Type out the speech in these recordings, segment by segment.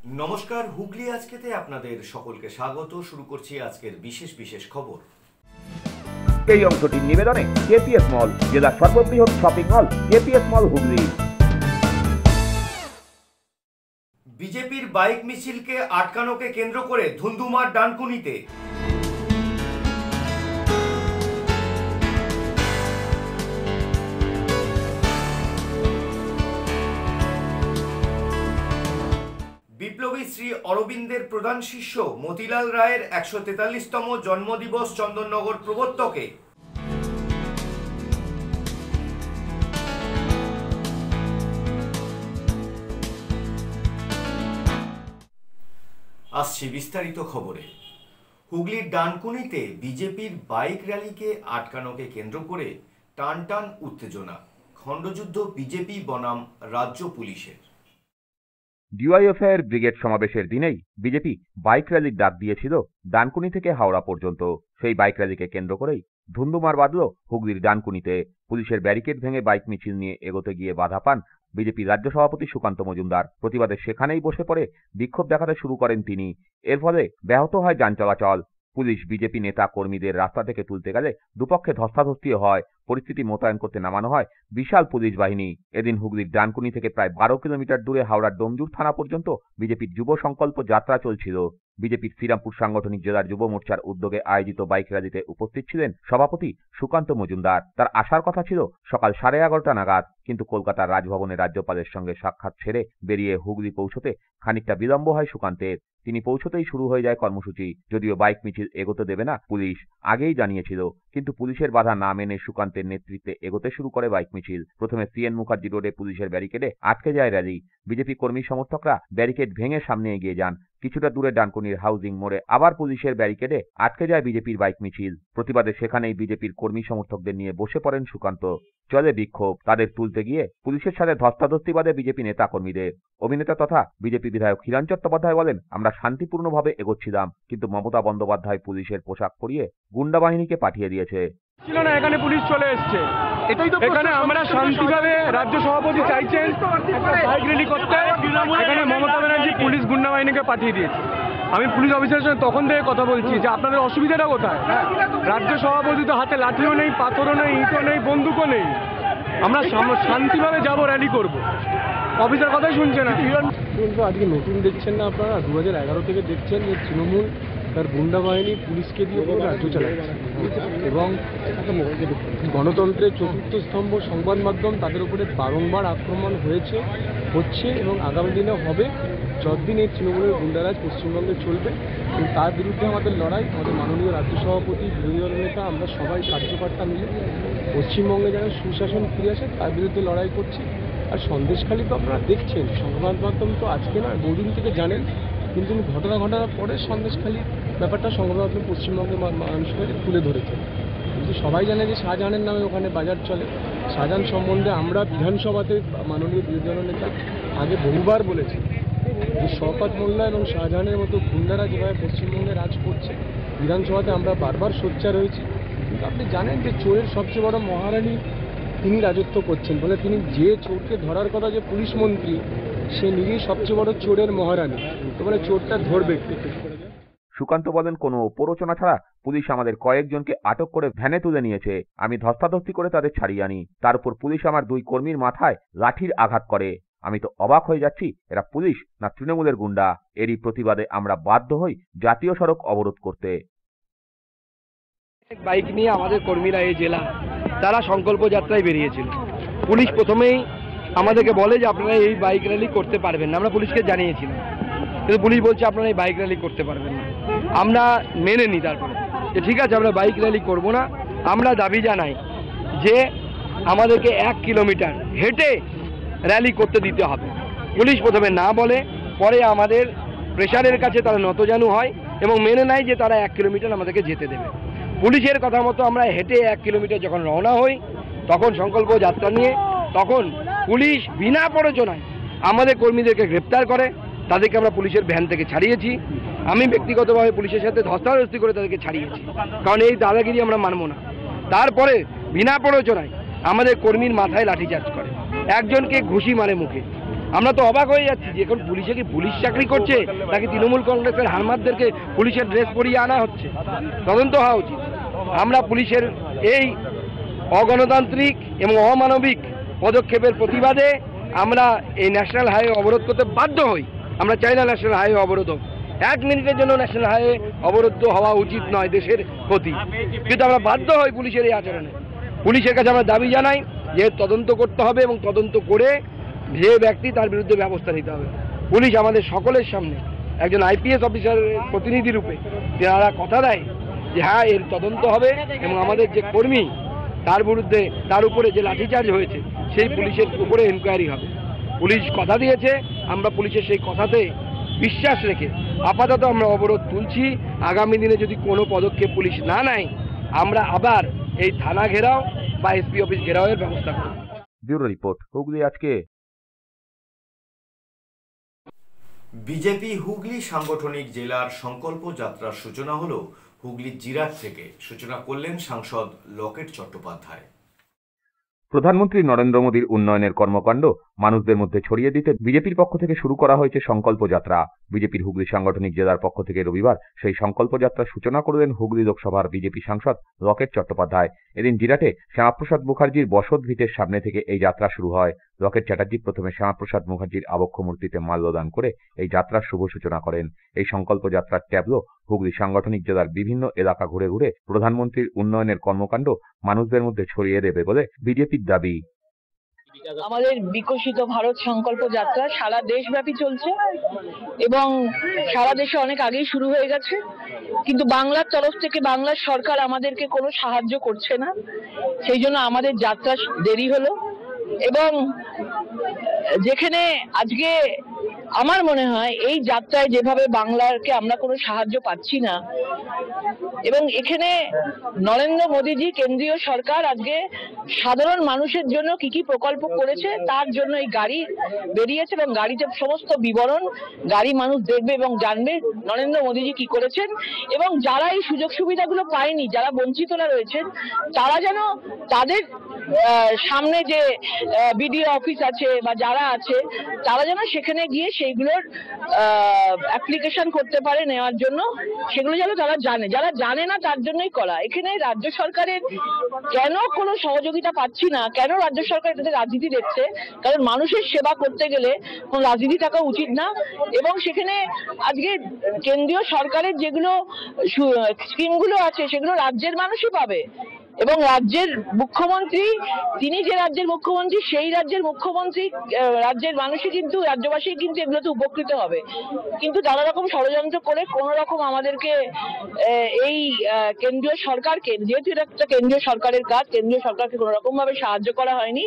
নমস্কার, হুগলি আজকেতে আপনাদের সকলকে স্বাগত। শুরু করছি আজকের বিশেষ খবর। এই অংশটির নিবেদনে কেপিএস মল, জেলার সর্ববৃহৎ শপিং মল কেপিএস মল হুগলি। বিজেপির বাইক মিছিলকে আটকানোকে কেন্দ্র করে ধুন্ধুমার ডানকুনিতে। বিপ্লবী শ্রী অরবিন্দের প্রধান শিষ্য মতিলাল রায়ের ১৪৩তম জন্মদিবস চন্দননগর প্রবর্তকে। আসছি বিস্তারিত খবরে। হুগলির ডানকুনিতে বিজেপির বাইক র্যালিকে আটকানোকে কেন্দ্র করে টান উত্তেজনা, খণ্ডযুদ্ধ বিজেপি বনাম রাজ্য পুলিশের। ডিওয়াইএফআই এর ব্রিগেড সমাবেশের দিনেই বিজেপি বাইক র্যালির ডাক দিয়েছিল ডানকুনি থেকে হাওড়া পর্যন্ত। সেই বাইক র্যালিকে কেন্দ্র করেই ধুন্ধুমার বাঁধল হুগলির ডানকুনিতে। পুলিশের ব্যারিকেড ভেঙে বাইক মিছিল নিয়ে এগোতে গিয়ে বাধা পান বিজেপির রাজ্য সভাপতি সুকান্ত মজুমদার। প্রতিবাদে সেখানেই বসে পড়ে বিক্ষোভ দেখাতে শুরু করেন তিনি। এর ফলে ব্যাহত হয় যান চলাচল। পুলিশ বিজেপি নেতা কর্মীদের রাস্তা থেকে তুলতে গেলে দুপক্ষে ধস্তাধস্তি হয়। পরিস্থিতি মোতায়েন করতে নামানো হয় বিশাল পুলিশ বাহিনী। এদিন হুগলির ডানকুনি থেকে প্রায় ১২ কিলোমিটার দূরে হাওড়ার ডোমজুর থানা পর্যন্ত বিজেপির যুব সংকল্প যাত্রা চলছিল। বিজেপির শ্রীরামপুর সাংগঠনিক জেলার যুব মোর্চার উদ্যোগে আয়োজিত বাইক র্যালিতে উপস্থিত ছিলেন সভাপতি সুকান্ত মজুমদার। তার আসার কথা ছিল সকাল 11:30 নাগাদ, কিন্তু কলকাতার রাজভবনে রাজ্যপালের সঙ্গে সাক্ষাৎ ছেড়ে বেরিয়ে হুগলি পৌঁছতে খানিকটা বিলম্ব হয় সুকান্তের। তিনি পৌঁছতেই শুরু হয়ে যায় কর্মসূচি। যদিও বাইক মিছিল এগোতে দেবে না পুলিশ, আগেই জানিয়েছিল, কিন্তু পুলিশের বাধা না মেনে সুকান্তের নেতৃত্বে এগোতে শুরু করে বাইক মিছিল। প্রথমে সিএন মুখার্জি রোডে পুলিশের ব্যারিকেডে আটকে যায় র্যালি। বিজেপি কর্মী সমর্থকরা ব্যারিকেড ভেঙে সামনে এগিয়ে যান। কিছুটা দূরে ডানকুনির হাউজিং মোড়ে আবার পুলিশের ব্যারিকেডে আটকে যায় বিজেপির বাইক মিছিল। প্রতিবাদে সেখানেই বিজেপির কর্মী সমর্থকদের নিয়ে বসে পড়েন সুকান্ত। চলে বিক্ষোভ। তাদের তুলতে গিয়ে পুলিশের সাথে ধস্তাধস্তি বাধে বিজেপি নেতা কর্মীদের। অভিনেতা তথা বিজেপি বিধায়ক হিরণ চট্টোপাধ্যায় বলেন, আমরা শান্তিপূর্ণভাবে এগোচ্ছিলাম, কিন্তু মমতা বন্দ্যোপাধ্যায় পুলিশের পোশাক পরিয়ে গুন্ডা বাহিনীকে পাঠিয়ে দিয়েছে। ছিল না, এখানে পুলিশ চলে এসছে। এখানে আমরা শান্তিভাবে, রাজ্য সভাপতি চাইছেন বাইক র্যালি করতে, এখানে মমতা ব্যানার্জি পুলিশ গুন্ডা বাহিনীকে পাঠিয়ে দিয়েছে। আমি পুলিশ অফিসারের সঙ্গে তখন থেকে কথা বলছি যে আপনাদের অসুবিধাটা কোথায়। রাজ্য সভাপতি তো হাতে লাঠিও নেই, পাথরও নেই, ইটও নেই, বন্দুকও নেই। আমরা শান্তিভাবে যাব, র্যালি করব। অফিসার কথাই শুনছে না। কিন্তু আজকে নতুন দেখছেন না আপনারা, 2011 থেকে দেখছেন যে তৃণমূল তার গুন্ডা বাহিনী পুলিশকে দিয়ে পুরো রাজ্য চালাচ্ছে এবং গণতন্ত্রের চতুর্থ স্তম্ভ সংবাদ মাধ্যম তাদের উপরে বারংবার আক্রমণ হচ্ছে এবং আগামী দিনে হবে। যতদিন এই তৃণমূলের গুন্ডারাজ পশ্চিমবঙ্গে চলবে, কিন্তু তার বিরুদ্ধে আমাদের লড়াই। আমাদের মাননীয় রাজ্য সভাপতি, বিরোধী দল নেতা, আমরা সবাই কার্যকর্তা মিলে পশ্চিমবঙ্গে যেন সুশাসন ফিরে আসে তার বিরুদ্ধে লড়াই করছি। আর সন্দেশখালী তো আপনারা দেখছেন, সংবাদ মাধ্যম তো আজকে না বহুদিন থেকে জানেন, কিন্তু ঘটনা ঘটার পরে সন্দেশখালীর ব্যাপারটা সংবাদ মাধ্যম পশ্চিমবঙ্গের মানুষকে তুলে ধরেছে। কিন্তু সবাই জানে যে শাহজাহানের নামে ওখানে বাজার চলে। শাহজাহান সম্বন্ধে আমরা বিধানসভাতে মাননীয় বিরোধী দল নেতা আগে বহুবার বলেছি যে শওকত মোল্লা এবং শাহজাহানের মতো গুন্ডারা যেভাবে পশ্চিমবঙ্গে রাজ করছে, বিধানসভাতে আমরা বারবার সোচ্চার হয়েছি। কিন্তু আপনি জানেন যে চোরের সবচেয়ে বড় মহারানী তিনি রাজত্ব করছেন, বলে তিনি যে চোরকে ধরার কথা, যে পুলিশ মন্ত্রী, সে নিজেই সবচেয়ে বড় চোরের মহারানী। তো বলে চোরটা ধরবে। সুকান্ত বলেন, কোনো প্ররোচনা ছাড়া পুলিশ আমাদের কয়েকজনকে আটক করে ভ্যানে তুলে নিয়েছে। আমি ধস্তাধস্তি করে তাদের ছাড়িয়ে আনি। তার উপর পুলিশ আমার 2 কর্মীর মাথায় লাঠির আঘাত করে। আমি তো অবাক হয়ে যাচ্ছি, এরা পুলিশ না তৃণমূলের গুন্ডা। এরই প্রতিবাদে আমরা বাধ্য হই জাতীয় সড়ক অবরোধ করতে। বাইক নিয়ে আমাদের কর্মীরা এই জেলা তারা সংকল্প যাত্রায় বেরিয়েছিল। পুলিশ প্রথমেই আমাদেরকে বলে যে আপনারা এই বাইক র্যালি করতে পারবেন না। আমরা পুলিশকে জানিয়েছিলাম, কিন্তু পুলিশ বলছে আপনারা এই বাইক র্যালি করতে পারবেন না। আমরা মেনে নিই তারপরে যে ঠিক আছে, আমরা বাইক র্যালি করব না। আমরা দাবি জানাই যে আমাদেরকে 1 কিলোমিটার হেঁটে র্যালি করতে দিতে হবে। পুলিশ প্রথমে না বলে, পরে আমাদের প্রেশারের কাছে তারা নতজানু হয় এবং মেনে নেয় যে তারা 1 কিলোমিটার আমাদেরকে যেতে দেবে। পুলিশের কথা মতো আমরা হেঁটে 1 কিলোমিটার যখন রওনা হই, তখন সংকল্প যাত্রা নিয়ে, তখন পুলিশ বিনা প্ররোচনায় আমাদের কর্মীদেরকে গ্রেপ্তার করে। তাদেরকে আমরা পুলিশের ভ্যান থেকে ছাড়িয়েছি। আমি ব্যক্তিগতভাবে পুলিশের সাথে ধস্তাধস্তি করে তাদেরকে ছাড়িয়েছি, কারণ এই দাদাগিরি আমরা মানব না। তারপরে বিনা প্ররোচনায় আমাদের কর্মীর মাথায় লাঠিচার্জ করে, একজনকে ঘুষি মারে মুখে। আমরা তো অবাক হয়ে যাচ্ছি যে এখন পুলিশে কি পুলিশ চাকরি করছে নাকি তৃণমূল কংগ্রেসের হারমাতদেরকে পুলিশের ড্রেস পরিয়ে আনা হচ্ছে। তদন্ত হওয়া উচিত। আমরা পুলিশের এই অগণতান্ত্রিক এবং অমানবিক পদক্ষেপের প্রতিবাদে আমরা এই ন্যাশনাল হাইওয়ে অবরোধ করতে বাধ্য হই। আমরা চাই না ন্যাশনাল হাইওয়ে অবরোধ হোক, 1 মিনিটের জন্য ন্যাশনাল হাইওয়ে অবরুদ্ধ হওয়া উচিত নয় দেশের ক্ষতি, কিন্তু আমরা বাধ্য হই পুলিশের এই আচরণে। পুলিশের কাছে আমরা দাবি জানাই যে তদন্ত করতে হবে এবং তদন্ত করে যে ব্যক্তি তার বিরুদ্ধে ব্যবস্থা নিতে হবে। পুলিশ আমাদের সকলের সামনে একজন আইপিএস অফিসারের প্রতিনিধি রূপে যারা কথা দেয় যে হ্যাঁ এর তদন্ত হবে এবং আমাদের যে কর্মী তার বিরুদ্ধে তার উপরে যে লাঠিচার্জ হয়েছে সেই পুলিশের উপরে এনকোয়ারি হবে। পুলিশ কথা দিয়েছে, আমরা পুলিশের সেই কথাতে বিশ্বাস রেখে আপাতত আমরা অবরোধ তুলছি। আগামী দিনে যদি কোনো পদক্ষেপ পুলিশ না নেয় আমরা আবার এই থানা ঘেরাও বা এসপি অফিস ঘেরাওয়ের ব্যবস্থা করব। ব্যুরো রিপোর্ট, হুগলি আজকে। বিজেপি হুগলি সাংগঠনিক জেলার সংকল্প যাত্রার সূচনা হলো হুগলির জিরাট থেকে। সূচনা করলেন সাংসদ লকেট চট্টোপাধ্যায়। প্রধানমন্ত্রী নরেন্দ্র মোদীর উন্নয়নের কর্মকাণ্ড মানুষদের মধ্যে ছড়িয়ে দিতে বিজেপির পক্ষ থেকে শুরু করা হয়েছে সংকল্প যাত্রা। বিজেপির হুগলি সাংগঠনিক জেলার পক্ষ থেকে রবিবার সেই সংকল্প যাত্রার সূচনা করলেন হুগলি লোকসভার বিজেপি সাংসদ লকেট চট্টোপাধ্যায়। এদিন জিরাটে শ্যামাপ্রসাদ মুখার্জির বসত ভিটের সামনে থেকে এই যাত্রা শুরু হয়। লকেট চ্যাটার্জি প্রথমে শ্যামাপ্রসাদ মুখার্জির আবক্ষ মূর্তিতে মাল্যদান করে এই যাত্রার শুভ সূচনা করেন। এই সংকল্প যাত্রার ট্যাবলো হুগলি সাংগঠনিক জেলার বিভিন্ন এলাকা ঘুরে ঘুরে প্রধানমন্ত্রীর উন্নয়নের কর্মকাণ্ড মানুষদের মধ্যে ছড়িয়ে দেবে বলে বিজেপির দাবি। আমাদের বিকশিত ভারত সংকল্প যাত্রা সারা দেশব্যাপী চলছে এবং সারা দেশে অনেক আগেই শুরু হয়ে গেছে, কিন্তু বাংলার তরফ থেকে বাংলার সরকার আমাদেরকে কোনো সাহায্য করছে না, সেই জন্য আমাদের যাত্রা দেরি হলো। এবং যেখানে আজকে আমার মনে হয় এই যাত্রায় যেভাবে বাংলাকে আমরা কোনো সাহায্য পাচ্ছি না, এবং এখানে নরেন্দ্র মোদীজি কেন্দ্রীয় সরকার আজকে সাধারণ মানুষের জন্য কি কি প্রকল্প করেছে তার জন্য এই গাড়ি বেরিয়েছে এবং গাড়িতে সমস্ত বিবরণ গাড়ি মানুষ দেখবে এবং জানবে নরেন্দ্র মোদীজি কি করেছেন। এবং যারা এই সুযোগ সুবিধাগুলো পায়নি, যারা বঞ্চিতরা রয়েছেন, তারা যেন তাদের সামনে যে বিডিও অফিস আছে বা যারা আছে তারা যেন সেখানে গিয়ে সেইগুলোর অ্যাপ্লিকেশন করতে পারে নেওয়ার জন্য, সেগুলো যেন তারা জানে, যারা জানে না তার জন্যই করা। এখানে রাজ্য সরকারের কেন কোনো সহযোগিতা পাচ্ছি না, কেন রাজ্য সরকার এটাতে রাজনীতি দেখছে? কারণ মানুষের সেবা করতে গেলে কোনো রাজনীতি থাকা উচিত না। এবং সেখানে আজকে কেন্দ্রীয় সরকারের যেগুলো স্কিমগুলো আছে সেগুলো রাজ্যের মানুষই পাবে এবং রাজ্যের মুখ্যমন্ত্রী, তিনি যে রাজ্যের মুখ্যমন্ত্রী সেই রাজ্যের মুখ্যমন্ত্রী, রাজ্যের মানুষই কিন্তু, রাজ্যবাসী কিন্তু এগুলোতে উপকৃত হবে। কিন্তু নানা রকম ষড়যন্ত্র করে কোন রকম আমাদেরকে এই কেন্দ্রীয় সরকারকে, যেহেতু এটা একটা কেন্দ্রীয় সরকারের কাজ, কেন্দ্রীয় সরকারকে কোনো রকম ভাবে সাহায্য করা হয়নি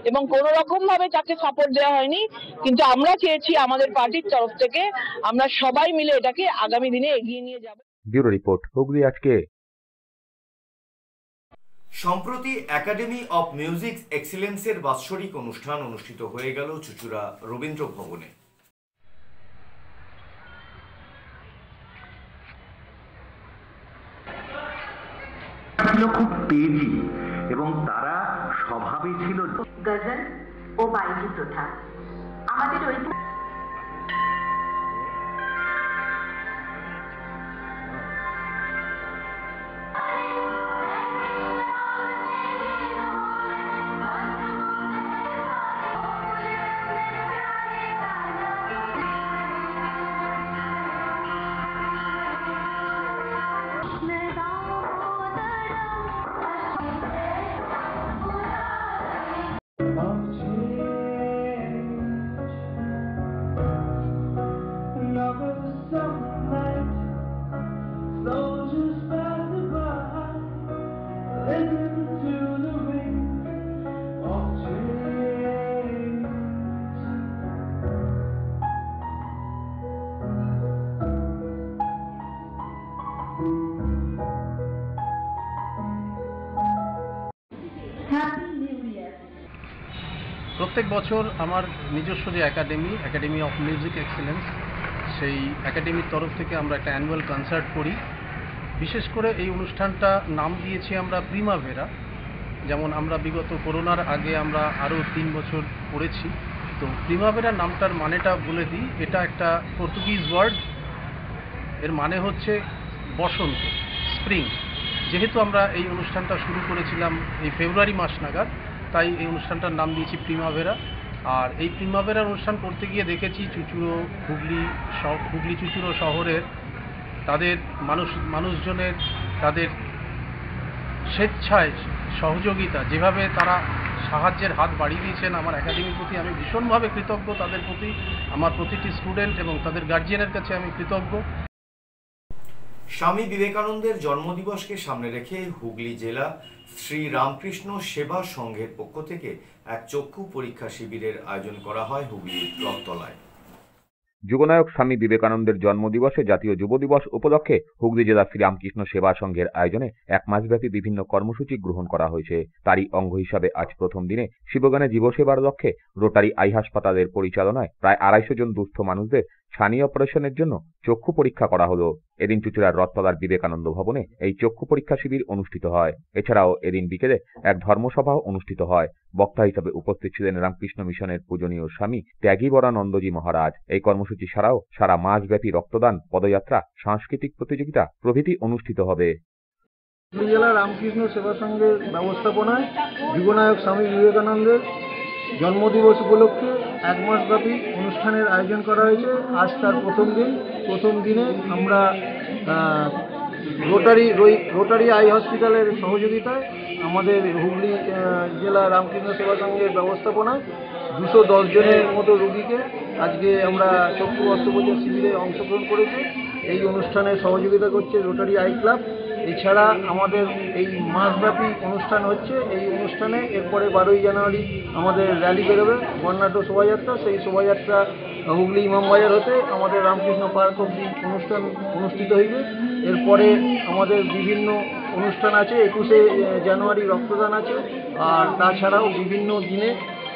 এবং কোনো রকম ভাবে তাকে সাপোর্ট দেওয়া হয়নি। কিন্তু আমরা চেয়েছি আমাদের পার্টির তরফ থেকে আমরা সবাই মিলে এটাকে আগামী দিনে এগিয়ে নিয়ে যাব। ব্যুরো রিপোর্ট, হুগলি আজকে। সম্প্রতি একাডেমি অফ মিউজিক এক্সিলেন্সের বাৎসরিক অনুষ্ঠান অনুষ্ঠিত হয়ে গেল চুঁচুড়া রবীন্দ্র ভবনে। খুব তেজি এবং তারা স্বভাবে ছিল গজল ও বাইজি প্রথা। আমাদের ওই প্রত্যেক বছর আমার নিজস্ব যে একাডেমি অফ মিউজিক এক্সেলেন্স, সেই একাডেমির তরফ থেকে আমরা একটা অ্যানুয়াল কনসার্ট করি। বিশেষ করে এই অনুষ্ঠানটা নাম দিয়েছি আমরা প্রিমাভেরা। যেমন আমরা বিগত করোনার আগে আমরা আরও 3 বছর করেছি তো প্রিমাভেরা নামটার মানেটা বলে দিই, এটা একটা পর্তুগিজ ওয়ার্ড, এর মানে হচ্ছে বসন্ত, স্প্রিং। যেহেতু আমরা এই অনুষ্ঠানটা শুরু করেছিলাম এই ফেব্রুয়ারি মাস নাগাদ, তাই এই অনুষ্ঠানটার নাম দিয়েছি প্রিমাভেরা। আর এই প্রিমাভেরার অনুষ্ঠান করতে গিয়ে দেখেছি চুঁচুড়ো, হুগলি চুঁচুড়ো শহরের তাদের মানুষজনের তাদের স্বেচ্ছায় সহযোগিতা, যেভাবে তারা সাহায্যের হাত বাড়িয়ে দিয়েছেন আমার একাডেমির প্রতি আমি ভীষণভাবে কৃতজ্ঞ। তাদের প্রতি আমার প্রতিটি স্টুডেন্ট এবং তাদের গার্জিয়ানের কাছে আমি কৃতজ্ঞ। স্বামী বিবেকানন্দের জন্মদিবসকে সামনে রেখে হুগলি জেলা শ্রী রামকৃষ্ণ সেবা সংঘের পক্ষ থেকে এক চক্ষু পরীক্ষা শিবিরের আয়োজন করা হয় হুগলির রথতলায়। যুগনায়ক স্বামী বিবেকানন্দের জন্মদিবসে জাতীয় যুব দিবস উপলক্ষে হুগলি জেলা শ্রীরামকৃষ্ণ সেবা সংঘের আয়োজনে এক মাসব্যাপী বিভিন্ন কর্মসূচি গ্রহণ করা হয়েছে। তারই অঙ্গ হিসাবে আজ প্রথম দিনে শিবগানে জীবসেবার লক্ষ্যে রোটারি আই হাসপাতালের পরিচালনায় প্রায় 250 জন দুস্থ মানুষদের ছানি অপারেশনের জন্য চক্ষু পরীক্ষা করা হলো। এদিন চুঁচুড়ার রথতলার বিবেকানন্দ ভবনে এই চক্ষু পরীক্ষা শিবির অনুষ্ঠিত হয়। এছাড়াও এদিন বিকেলে এক ধর্মসভাও অনুষ্ঠিত হয়। বক্তা হিসেবে উপস্থিত ছিলেন রামকৃষ্ণ মিশনের পূজনীয় স্বামী ত্যাগীবরানন্দজি মহারাজ। এই কর্মসূচি ছাড়াও সারা মাসব্যাপী রক্তদান, পদযাত্রা, সাংস্কৃতিক প্রতিযোগিতা প্রভৃতি অনুষ্ঠিত হবে। হুগলি জেলা রামকৃষ্ণ সেবা সংঘের ব্যবস্থাপনায় যুগনায়ক স্বামী বিবেকানন্দের জন্মদিবস উপলক্ষে এক মাসব্যাপী অনুষ্ঠানের আয়োজন করা হয়েছে। আজ তার প্রথম দিনে আমরা রোটারি আই হসপিটালের সহযোগিতায় আমাদের হুগলি জেলা রামকৃষ্ণ সেবা সংঘের ব্যবস্থাপনায় 210 জনের মতো রোগীকে আজকে আমরা চক্ষু অস্ত্রোপচার শিবিরে অংশগ্রহণ করেছি। এই অনুষ্ঠানে সহযোগিতা করছে রোটারি আই ক্লাব। এছাড়া আমাদের এই মাসব্যাপী অনুষ্ঠান হচ্ছে। এই অনুষ্ঠানে এরপরে 12ই জানুয়ারি আমাদের র্যালি বেরোবে, বর্ণাঢ্য শোভাযাত্রা। সেই শোভাযাত্রা হুগলি ইমামবাজার হতে আমাদের রামকৃষ্ণ পার্ক অবধি অনুষ্ঠিত হইবে। এরপরে আমাদের বিভিন্ন অনুষ্ঠান আছে। 21শে জানুয়ারি রক্তদান আছে। আর তাছাড়াও বিভিন্ন দিনে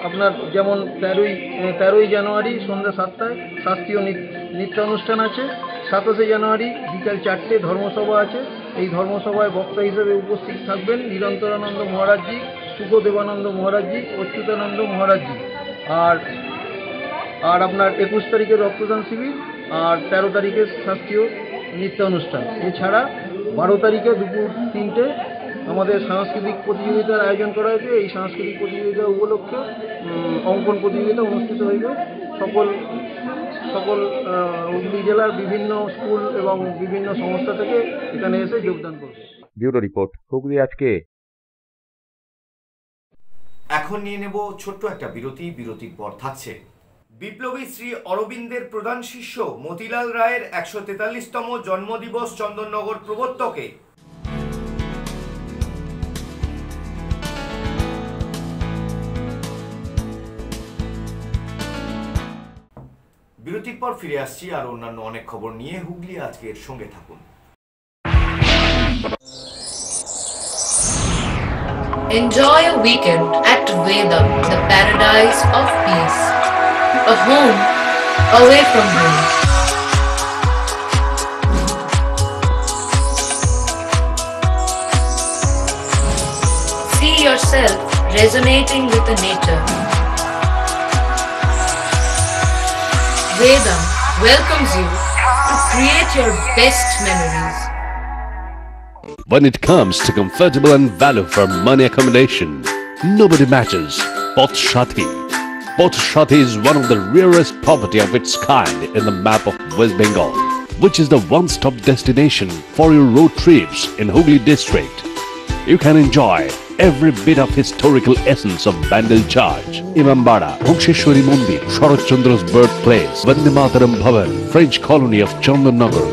আপনার যেমন 13ই জানুয়ারি সন্ধ্যা 7টায় শাস্ত্রীয় নৃত্য অনুষ্ঠান আছে। 27শে জানুয়ারি বিকাল 4টে ধর্মসভা আছে। এই ধর্মসভায় বক্তা হিসেবে উপস্থিত থাকবেন নিরন্তরানন্দ মহারাজজি, সুখদেবানন্দ মহারাজজি, অচ্যুতানন্দ মহারাজজি। আর আপনার 21 তারিখে রক্তদান শিবির আর 13 তারিখে শাস্ত্রীয় নৃত্য অনুষ্ঠান। এছাড়া 12 তারিখে দুপুর 3টে আমাদের সাংস্কৃতিক প্রতিযোগিতার আয়োজন করা হয়েছে। এই সাংস্কৃতিক প্রতিযোগিতা উপলক্ষে অঙ্কন প্রতিযোগিতা অনুষ্ঠিত হইবে। সকল হুগলি জেলার বিভিন্ন স্কুল এবং বিভিন্ন সংস্থা থেকে এখানে এসে যোগদান করবে। ব্যুরো রিপোর্ট, হুগলি আজকে। এখন নিয়ে নেব ছোট্ট একটা বিরতির পর থাকছে বিপ্লবী শ্রী অরবিন্দের প্রধান শিষ্য মতিলাল রায়ের 143তম জন্মদিবস চন্দননগর প্রবর্তকে। বিরতির পর ফিরে আসছি আর অন্যান্য অনেক খবর নিয়ে। হুগলি আজকের সঙ্গে থাকুন। Enjoy a weekend at Vedam, the paradise of peace. A home away from home. See yourself resonating with the nature. Vedam welcomes you to create your best memories. When it comes to comfortable and value for money accommodation, nobody matches Pothshati. Pothshati is one of the rarest property of its kind in the map of West Bengal, which is the one-stop destination for your road trips in Hooghly district. You can enjoy every bit of historical essence of Bandel Church, Imambara, Bhongsheshwari Mandir, Sharat Chandra's birthplace, Vande Mataram Bhavan, French colony of Chandanagar.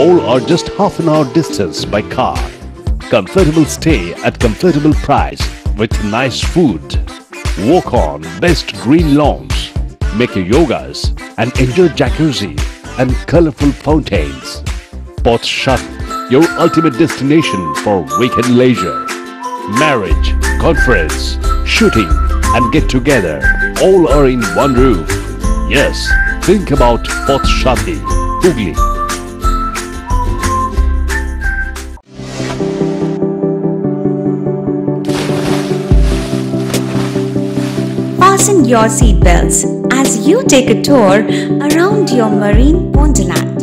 All are just half an hour distance by car. Comfortable stay at comfortable price with nice food. Walk on best green lawns, make your yogas and enjoy jacuzzi and colorful fountains. Pothshati, your ultimate destination for weekend leisure. Marriage, conference, shooting and get together all are in one roof. Yes, think about Pothshati, Hooghly. fasten your seatbelts as you take a tour around your marine wonderland.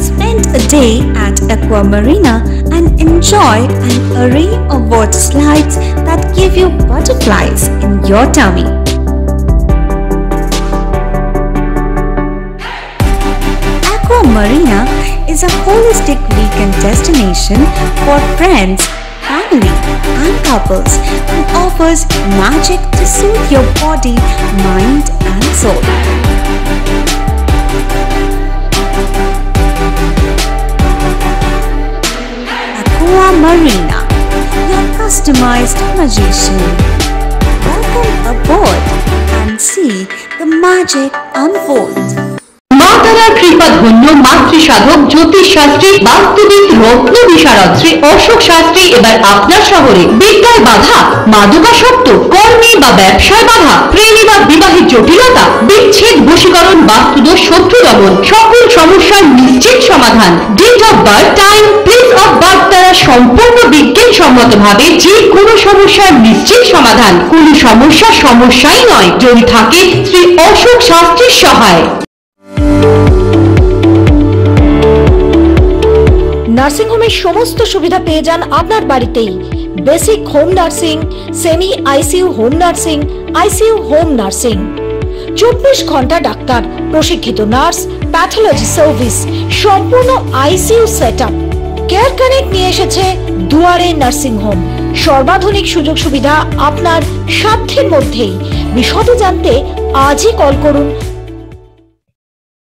Spend a day at Aqua Marina and enjoy an array of water slides that give you butterflies in your tummy. Aqua Marina is a holistic weekend destination for friends, family and couples and offers magic to soothe your body, mind and soul. Aqua Marina, your customized magician. Welcome aboard and see the magic unfold. মাতারার কৃপা ধন্য মাতৃ সাধক জ্যোতিষ শাস্ত্রী বাস্তুবিদ রত্ন বিশারদ শ্রী অশোক শাস্ত্রী এবার আপনার শহরে। বিদ্যায় বাধা, মাদকাসক্ত, কর্মে বা ব্যবসায় বাধা, প্রেমে বা বিবাহের জটিলতা, বিচ্ছেদ, বশীকরণ, বাস্তুদোষ, শত্রু দমন, সকল সমস্যার নিশ্চিত সমাধান। Date of birth, time, place of birth দ্বারা সম্পূর্ণ বিজ্ঞানসম্মত ভাবে যে কোনো সমস্যার নিশ্চিত সমাধান। কোনো সমস্যাই নয় যদি থাকে শ্রী অশোক শাস্ত্রীর সহায়। নার্সিং হোমের সমস্ত সুবিধা পেয়ে যান আপনার বাড়িতেই। Basic home nursing, semi ICU home nursing, ICU home nursing, 24 ঘন্টা ডাক্তার, প্রশিক্ষিত নার্স, প্যাথোলজি সার্ভিস, সম্পূর্ণ আইসিইউ সেটআপ। কেয়ার কানেক্ট নিয়ে এসেছে দুয়ারে নার্সিং হোম। সর্বাধুনিক সুযোগ সুবিধা আপনার সাধ্যের মধ্যেই। বিশদে জানতে আজই কল করুন।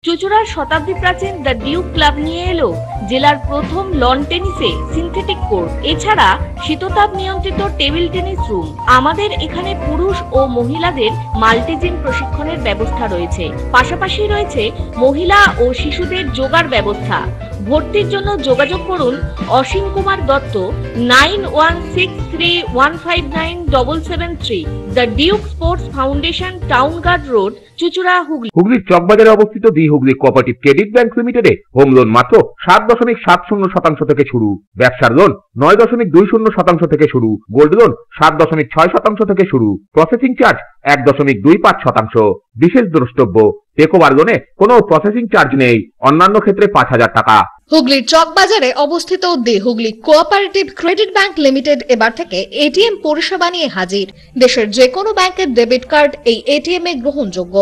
চুঁচুড়ার শতাব্দী প্রাচীন দ্য ডিউক ক্লাব নিয়ে এলো জেলার প্রথম লন টেনিসে সিনথেটিক কোর্ট, এছাড়া শীততাপ নিয়ন্ত্রিত টেবিল টেনিস রুম। আমাদের এখানে পুরুষ ও মহিলাদের মাল্টিজিম প্রশিক্ষণের ব্যবস্থা রয়েছে, পাশাপাশি রয়েছে মহিলা ও শিশুদের যোগার ব্যবস্থা। ভর্তির জন্য যোগাযোগ করুন Asim Kumar Dutta 9163159773। The Duke sports foundation, town guard road, চুঁচুড়া, হুগলি। হুগলির চকবাজারে অবস্থিত the Hooghly cooperative credit bank লিমিটেডে হোম লোন মাত্র 7.70% থেকে শুরু, ব্যবসার লোন 9.20% থেকে শুরু, গোল্ড লোন 7.6% থেকে শুরু, প্রসেসিং চার্জ 1.25%। বিশেষ দ্রষ্টব্য, টেকওভার লোনে কোনো প্রসেসিং চার্জ নেই, অন্যান্য ক্ষেত্রে 5,000 টাকা। হুগলির চকবাজারে অবস্থিত the Hooghly cooperative credit bank limited এবার থেকে এটিএম পরিষেবা নিয়ে হাজির। দেশের যে কোনো ব্যাংকের ডেবিট কার্ড এই এটিএম এ গ্রহণযোগ্য।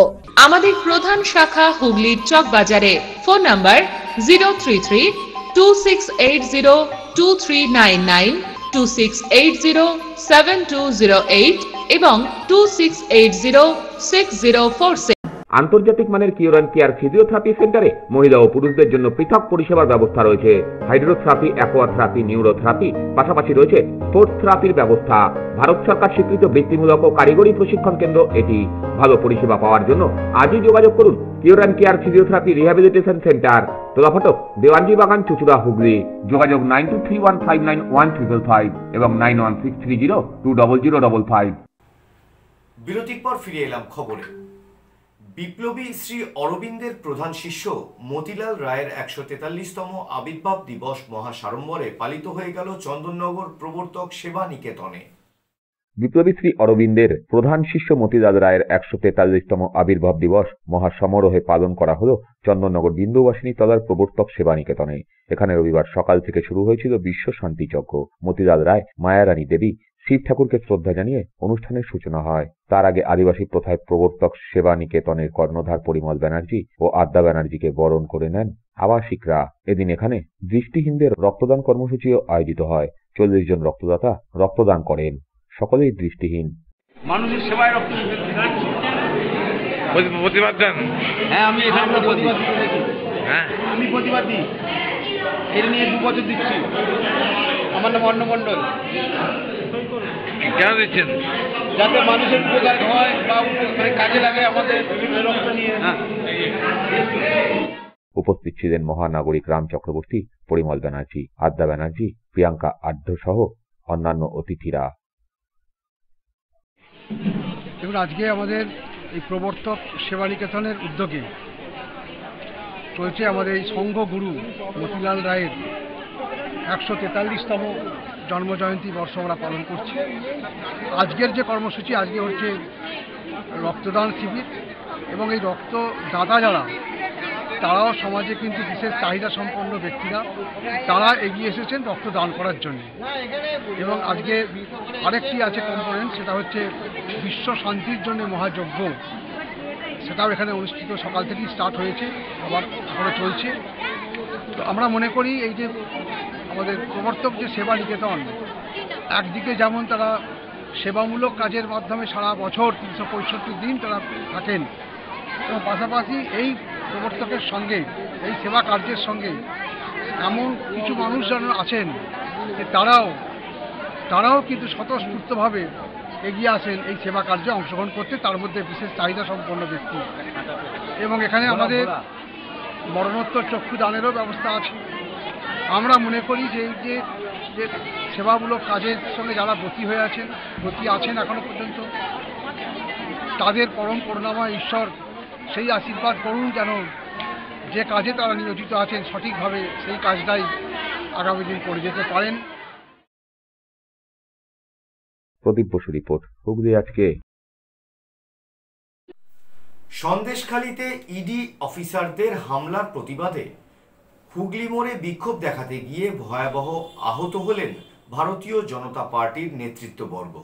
আমাদের প্রধান শাখা হুগলির চকবাজারে। ফোন নাম্বার 033-2680-2399, 2680-7208 এবং 2680-6046। আন্তর্জাতিক মানের কিওর অ্যান্ড কেয়ার ফিজিওথেরাপি সেন্টারে মহিলা ও পুরুষদের জন্য পৃথক পরিষেবার ব্যবস্থা রয়েছে। হাইড্রোথেরাপি, অ্যাকোয়াথেরাপি, নিউরোথেরাপি, পাশাপাশি রয়েছে স্পোর্টস থেরাপির ব্যবস্থা। ভারত সরকার স্বীকৃত বৃত্তিমূলক ও কারিগরি প্রশিক্ষণ কেন্দ্র এটি। ভালো পরিষেবা পাওয়ার জন্য আজই যোগাযোগ করুন cure and care physiotherapy rehabilitation centre, Tolaphatak, Dewanji Bagan, চুঁচুড়া, হুগলি। যোগাযোগ 9231591555 এবং 9163020055। বিরতির পর ফিরে এলাম খবরে। বিপ্লবী শ্রী অরবিন্দের প্রধান শিষ্য মতিলাল রায়ের 143তম আবির্ভাব দিবস মহাসাড়ম্বরে পালিত হয়ে গেল চন্দননগর প্রবর্তক সেবা নিকেতনে। বিপ্লবী শ্রী অরবিন্দের প্রধান শিষ্য মতিলাল রায়ের 143তম আবির্ভাব দিবস মহাসমারোহে পালন করা হলো চন্দননগর বিন্দুবাসিনী তলার প্রবর্তক সেবা নিকেতনে। এখানে রবিবার সকাল থেকে শুরু হয়েছিল বিশ্ব শান্তি যজ্ঞ। মতিলাল রায়, মায়ারানী দেবী, শিব ঠাকুরকে শ্রদ্ধা জানিয়ে অনুষ্ঠানের সূচনা হয়। তার আগে আদিবাসী প্রথায় প্রবর্তক সেবা নিকেতনের কর্ণধার পরিমল ব্যানার্জি ও আদ্যা ব্যানার্জিকে বরণ করে নেন আবাসিকরা। এদিন এখানে দৃষ্টিহীনদের রক্তদান কর্মসূচিও আয়োজিত হয়। 40 জন রক্তদাতা রক্তদান করেন, সকলেই দৃষ্টিহীন। মানুষের সেবায় রক্ত প্রতিবাদ দেন। হ্যাঁ, আমি এখানে প্রতিবাদ দিচ্ছি। হ্যাঁ, আমি প্রতিবাদ দিই, এটা নিয়ে 2 বছর দিচ্ছি। আমার নাম অন্ন মণ্ডল। কেন দিচ্ছেন? যাতে মানুষের উপকার হয় বা কাজে লাগে আমাদের রক্ত নিয়ে। উপস্থিত ছিলেন মহানাগরিক রাম চক্রবর্তী, পরিমল ব্যানার্জি, আদ্যা ব্যানার্জি, প্রিয়াঙ্কা আঢ্য সহ অন্যান্য অতিথিরা। এবং আজকে আমাদের এই প্রবর্তক সেবা নিকেতনের উদ্যোগে চলছে আমাদের এই সংঘ গুরু মতিলাল রায়ের 143তম জন্মজয়ন্তী বর্ষ আমরা পালন করছি। আজকের যে কর্মসূচি আজকে হচ্ছে রক্তদান শিবির, এবং এই রক্তদাতা যারা তারাও সমাজে কিন্তু বিশেষ চাহিদা সম্পন্ন ব্যক্তিরা, তারা এগিয়ে এসেছেন রক্তদান করার জন্য। এবং আজকে আরেকটি আছে কম্পোনেন্ট, সেটা হচ্ছে বিশ্ব শান্তির জন্য মহাযজ্ঞ, সেটাও এখানে অনুষ্ঠিত সকাল থেকেই স্টার্ট হয়েছে, আবার এখনো চলছে। তো আমরা মনে করি এই যে আমাদের প্রবর্তক যে সেবা নিকেতন, একদিকে যেমন তারা সেবামূলক কাজের মাধ্যমে সারা বছর 365 দিন তারা থাকেন, এবং পাশাপাশি এই প্রবর্তকের সঙ্গে এই সেবা কার্যের সঙ্গে এমন কিছু মানুষ যেন আছেন যে তারাও কিন্তু স্বতঃস্ফূর্তভাবে এগিয়ে আসেন এই সেবা কার্যে অংশগ্রহণ করতে, তার মধ্যে বিশেষ চাহিদা সম্পন্ন ব্যক্তি। এবং এখানে আমাদের মরণোত্তর চক্ষুদানেরও ব্যবস্থা আছে। আমরা মনে করি যে এই যে সেবামূলক কাজের সঙ্গে যারা ব্রতী আছেন এখনো পর্যন্ত, তাদের পরম করুণাময় ঈশ্বর সেই আশীর্বাদ করুন যেন যে কাজে তারা নিয়োজিত আছেন সঠিকভাবে সেই কাজটাই আগামী দিন করে যেতে পারেন। প্রদীপ বসু রিপোর্ট, হুগলি আজকে। সন্দেশখালীতে ইডি অফিসারদের হামলার প্রতিবাদে হুগলি মোড়ে বিক্ষোভ দেখাতে গিয়ে ভয়াবহ আহত হলেন ভারতীয় জনতা পার্টির নেতৃত্ববর্গ।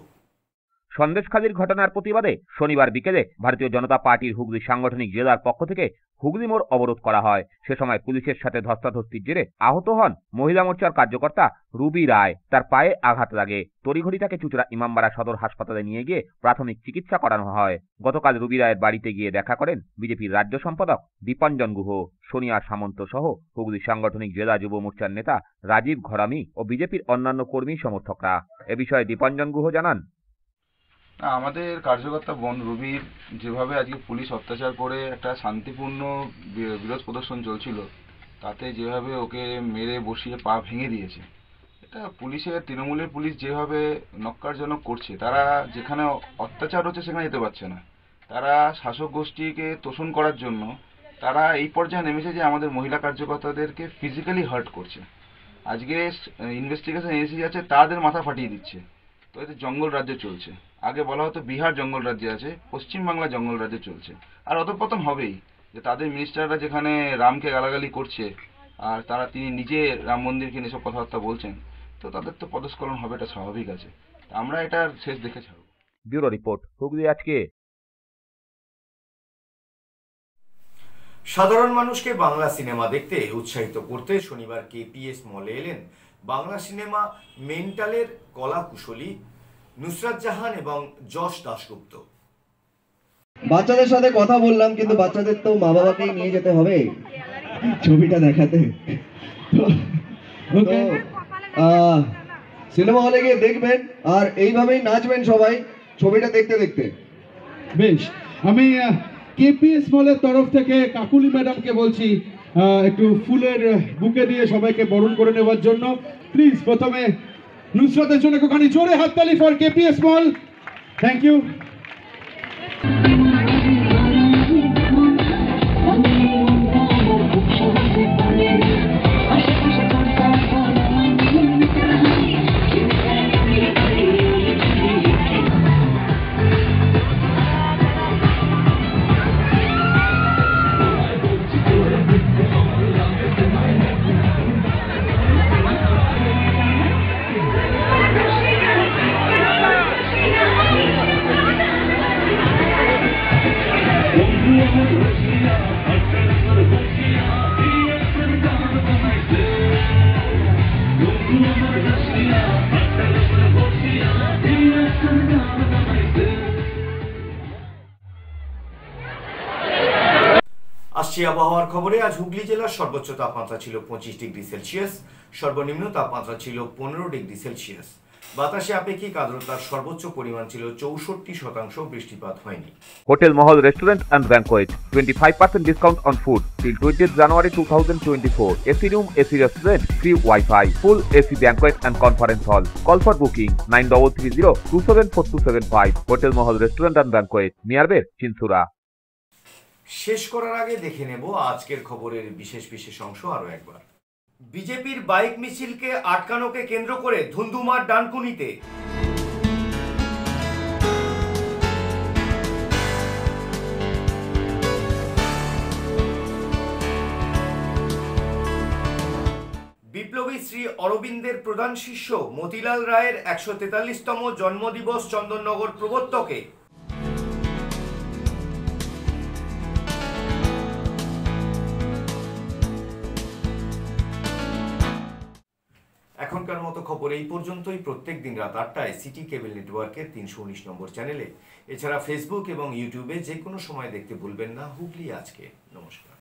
সন্দেশখালীর ঘটনার প্রতিবাদে শনিবার বিকেলে ভারতীয় জনতা পার্টির হুগলি সাংগঠনিক জেলার পক্ষ থেকে হুগলি মোড় অবরোধ করা হয়। সে সময় পুলিশের সাথে ধস্তাধস্তির জেরে আহত হন মহিলা মোর্চার কার্যকর্তা রুবি রায়। তার পায়ে আঘাত লাগে। তড়িঘড়ি তাকে চুঁচুড়া ইমামবাড়া সদর হাসপাতালে নিয়ে গিয়ে প্রাথমিক চিকিৎসা করানো হয়। গতকাল রুবি রায়ের বাড়িতে গিয়ে দেখা করেন বিজেপির রাজ্য সম্পাদক দীপাঞ্জন গুহ, সোনিয়া সামন্ত সহ হুগলি সাংগঠনিক জেলা যুব মোর্চার নেতা রাজীব ঘরামি ও বিজেপির অন্যান্য কর্মী সমর্থকরা। এ বিষয়ে দীপাঞ্জন গুহ জানান, আমাদের কার্যকর্তা বোন রুবির যেভাবে আজকে পুলিশ অত্যাচার করে একটা শান্তিপূর্ণ বিরোধ প্রদর্শন চলছিল, তাতে যেভাবে ওকে মেরে বসিয়ে পা ভেঙে দিয়েছে, এটা পুলিশের তৃণমূলের পুলিশ যেভাবে নক্কারজনক করছে, তারা যেখানে অত্যাচার হচ্ছে সেখানে যেতে পারছে না। তারা শাসক গোষ্ঠীকে তোষণ করার জন্য তারা এই পর্যায়ে নেমেছে যে আমাদের মহিলা কার্যকর্তাদেরকে ফিজিক্যালি হার্ট করছে। আজকে ইনভেস্টিগেশন এজেন্সি আছে, তাদের মাথা ফাটিয়ে দিচ্ছে। তো এতে জঙ্গল রাজ্য চলছে। আগে বলা হতো বিহার জঙ্গল রাজ্যে আছে, পশ্চিমবাংলা জঙ্গল রাজ্যে চলছে। আর অধঃপতন হবেই, যে তাদের মিনিস্টাররা যেখানে রামকে গালাগালি করছে আর তিনি নিজে রাম মন্দিরকে নিয়ে সব কথাবার্তা বলছেন, তো তাদের তো পদস্খলন হবে, এটা স্বাভাবিক আছে। আমরা এটার শেষ দেখে ছাড়ব। ব্যুরো রিপোর্ট, হুগলি আজকে। সাধারণ মানুষকে বাংলা সিনেমা দেখতে উৎসাহিত করতে শনিবার কেপিএস মলে এলেন বাংলা সিনেমা মেন্টালের কলা কুশলী নুসরাত জাহান এবং যশ দাশগুপ্ত। বাচ্চাদের সাথে কথা বললাম, কিন্তু বাচ্চাদের তো মা বাবাকেই নিয়ে যেতে হবে ছবিটা দেখাতে। সিনেমা হলে গিয়ে দেখবেন আর এইভাবেই নাচবেন সবাই ছবিটা দেখতে দেখতে। বেশ, আমি কেপিএস মলের তরফ থেকে কাকুলি ম্যাডামকে বলছি একটু ফুলের বুকে দিয়ে সবাইকে বরণ করে নেওয়ার জন্য। প্লিজ প্রথমে নুসরাতের জন্য একটুখানি জোরে হাততালি for KPS mall. Thank you. আসছি আবহাওয়ার খবরে। আজ হুগলি জেলার সর্বোচ্চ তাপমাত্রা ছিল 25 ডিগ্রি সেলসিয়াস, সর্বনিম্ন তাপমাত্রা ছিল 15 ডিগ্রি সেলসিয়াস। বাতাসে আপেক্ষিক আর্দ্রতার সর্বোচ্চ পরিমাণ ছিল 64%, বৃষ্টিপাত হয়নি। Hotel Mahal restaurant and banquet 25% discount on food till 20th January 2024. AC room, AC restaurant, free Wi-Fi, full AC banquet and conference hall. Call for booking 9330-274-275. Hotel Mahal restaurant and banquet, মিয়ারবের, Chinsurah. শেষ করার আগে দেখে নেব আজকের খবরের বিশেষ অংশ আরো একবার। বিজেপির বাইক মিছিলকে আটকানোকে কেন্দ্র করে ধুন্ধুমার ডানকুনিতে। বিপ্লবী শ্রী অরবিন্দের প্রধান শিষ্য মতিলাল রায়ের 143তম জন্মদিবস চন্দননগর প্রবর্তকে। এখনকার মতো খবর এই পর্যন্তই। প্রত্যেক দিন রাত 8টায় সিটি কেবল নেটওয়ার্কের 319 নম্বর চ্যানেলে, এছাড়া ফেসবুক এবং ইউটিউবে যে কোনো সময় দেখতে ভুলবেন না হুগলি আজকে। নমস্কার।